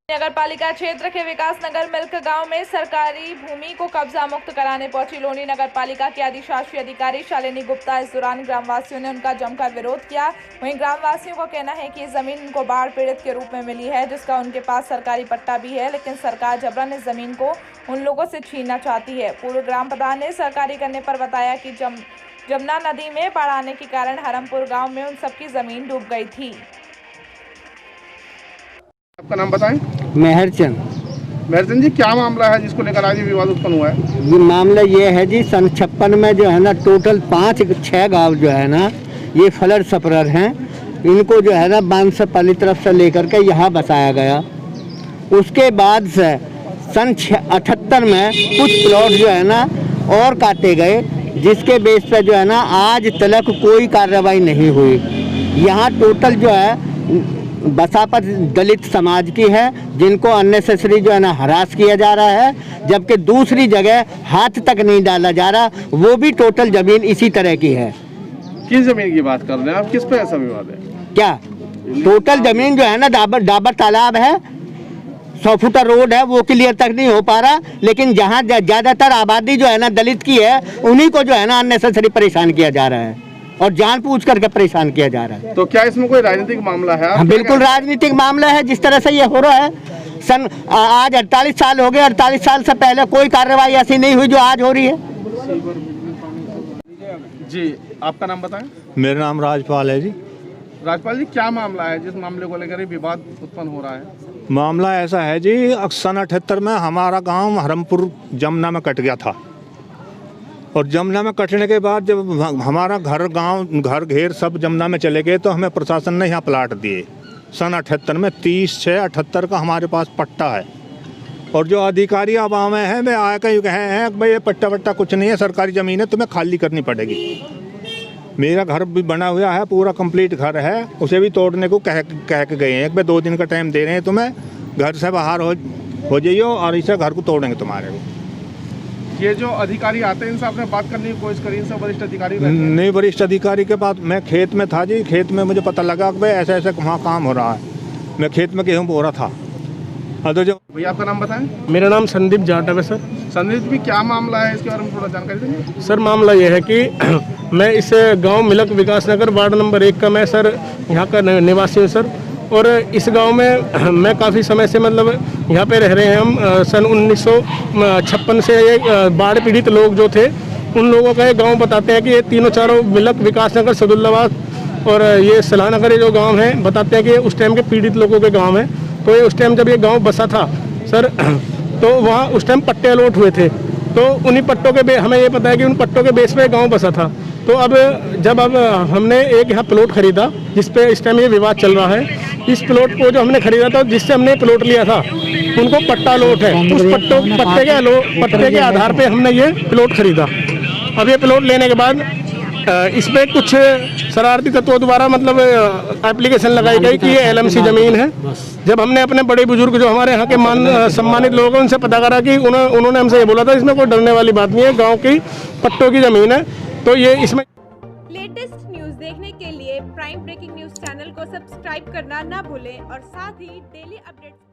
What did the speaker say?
नगर पालिका क्षेत्र के विकास नगर मिल्क गांव में सरकारी भूमि को कब्जा मुक्त कराने पहुंची लोनी नगर पालिका की अधिशासी अधिकारी शालिनी गुप्ता। इस दौरान ग्रामवासियों ने उनका जमकर विरोध किया। वहीं ग्रामवासियों का कहना है कि जमीन उनको बाढ़ पीड़ित के रूप में मिली है, जिसका उनके पास सरकारी पट्टा भी है, लेकिन सरकार जबरन इस जमीन को उन लोगों से छीनना चाहती है। पूर्व ग्राम प्रधान ने सरकारी करने पर बताया कि जमुना नदी में बाढ़ आने के कारण हरमपुर गाँव में उन सबकी जमीन डूब गई थी। आपका नाम बताएं। मेहरचंद जी, क्या मामला है जिसको लेकर आज विवाद उत्पन्न हुआ है? ये मामला ये है जी, सन 56 में जो है ना टोटल 5-6 गांव जो है ना ये फ्लड सफरर हैं। इनको जो है ना बांसपाली तरफ से लेकर के यहाँ बसाया गया। उसके बाद से सन 78 में कुछ प्लॉट जो है ना और काटे गए, जिसके बेस पे जो है ना आज तक कोई कार्रवाई नहीं हुई। यहाँ टोटल जो है बसापत दलित समाज की है, जिनको अननेसेसरी जो है ना हरास किया जा रहा है, जबकि दूसरी जगह हाथ तक नहीं डाला जा रहा, वो भी टोटल जमीन इसी तरह की है। किस जमीन की बात कर रहे हैं आप? किस पे ऐसा विवाद है? क्या टोटल जमीन जो है ना डाबर तालाब है, 100 फुटा रोड है, वो क्लियर तक नहीं हो पा रहा, लेकिन जहाँ ज्यादातर आबादी जो है ना दलित की है, उन्हीं को जो है ना अननेसेसरी परेशान किया जा रहा है और जानबूझ करके परेशान किया जा रहा है। तो क्या इसमें कोई राजनीतिक मामला है? हाँ, बिल्कुल राजनीतिक मामला है। जिस तरह से ये हो रहा है, आज 48 साल हो गए, 48 साल से पहले कोई कार्रवाई ऐसी नहीं हुई जो आज हो रही है। जी, आपका नाम बताएं। मेरा नाम राजपाल है जी। राजपाल जी, क्या मामला है जिस मामले को लेकर विवाद उत्पन्न हो रहा है? मामला ऐसा है जी, सन 78 में हमारा गांव हरमपुर जमुना में कट गया था, और जमुना में कटने के बाद जब हमारा घर घेर सब जमुना में चले गए, तो हमें प्रशासन ने यहाँ प्लाट दिए सन 78 में। 30/6/78 का हमारे पास पट्टा है, और जो अधिकारी अब आए हैं वे आकर कहे हैं कि भाई ये पट्टा कुछ नहीं है, सरकारी ज़मीन है, तुम्हें खाली करनी पड़ेगी। मेरा घर भी बना हुआ है, पूरा कंप्लीट घर है, उसे भी तोड़ने को कह के गए हैं कि भाई 2 दिन का टाइम दे रहे हैं तुम्हें, घर से बाहर हो जाइयो और इसे घर को तोड़ेंगे तुम्हारे को। ये जो अधिकारी आते हैं इनसे आपने बात करने की कोशिश करी? इनसे वरिष्ठ अधिकारी नहीं, वरिष्ठ अधिकारी के पास मैं खेत में था जी। खेत में मुझे पता लगा कि भाई ऐसे वहाँ काम हो रहा है। मैं खेत में गेहूँ बो रहा था। तो जो भैया, आपका नाम बताएं। मेरा नाम संदीप जाटव है सर। संदीप भी, क्या मामला है इसके बारे में थोड़ा जानकारी देंगे? सर मामला यह है कि मैं इस गांव मिल्क विकास नगर वार्ड नंबर 1 का मैं सर यहाँ का निवासी हूँ सर। और इस गांव में मैं काफ़ी समय से मतलब यहाँ पे रह रहे हैं हम। सन 1956 से ये बाढ़ पीड़ित लोग जो थे, उन लोगों का ये गांव बताते हैं कि ये तीनों चारों मिल्क विकास नगर, सदुल्लाबाद और ये सलाह नगर, ये जो गांव हैं, बताते हैं कि उस टाइम के पीड़ित लोगों के गांव हैं। तो ये उस टाइम जब ये गांव बसा था सर, तो वहाँ उस टाइम पट्टे अलॉट हुए थे, तो उन्हीं पट्टों के हमें ये पता है कि उन पट्टों के बेस पे गांव बसा था। तो अब हमने एक यहाँ प्लॉट खरीदा, जिस पे इस टाइम ये विवाद चल रहा है। इस प्लॉट को जो हमने खरीदा था, जिससे हमने प्लॉट लिया था, उनको पट्टा अलॉट है। उस पट्टे के आधार पे हमने ये प्लॉट खरीदा। अब ये प्लॉट लेने के बाद इसमें कुछ शरारती तत्वों द्वारा मतलब एप्लीकेशन लगाई गई कि ये LMC ज़मीन है। जब हमने अपने बड़े बुजुर्ग जो हमारे यहाँ के सम्मानित लोगों उनसे पता करा कि उन्होंने हमसे ये बोला था इसमें कोई डरने वाली बात नहीं है, गाँव की पट्टों की ज़मीन है। तो ये इसमें लेटेस्ट न्यूज़ देखने के लिए प्राइम ब्रेकिंग न्यूज़ चैनल को सब्सक्राइब करना ना भूलें और साथ ही डेली अपडेट्स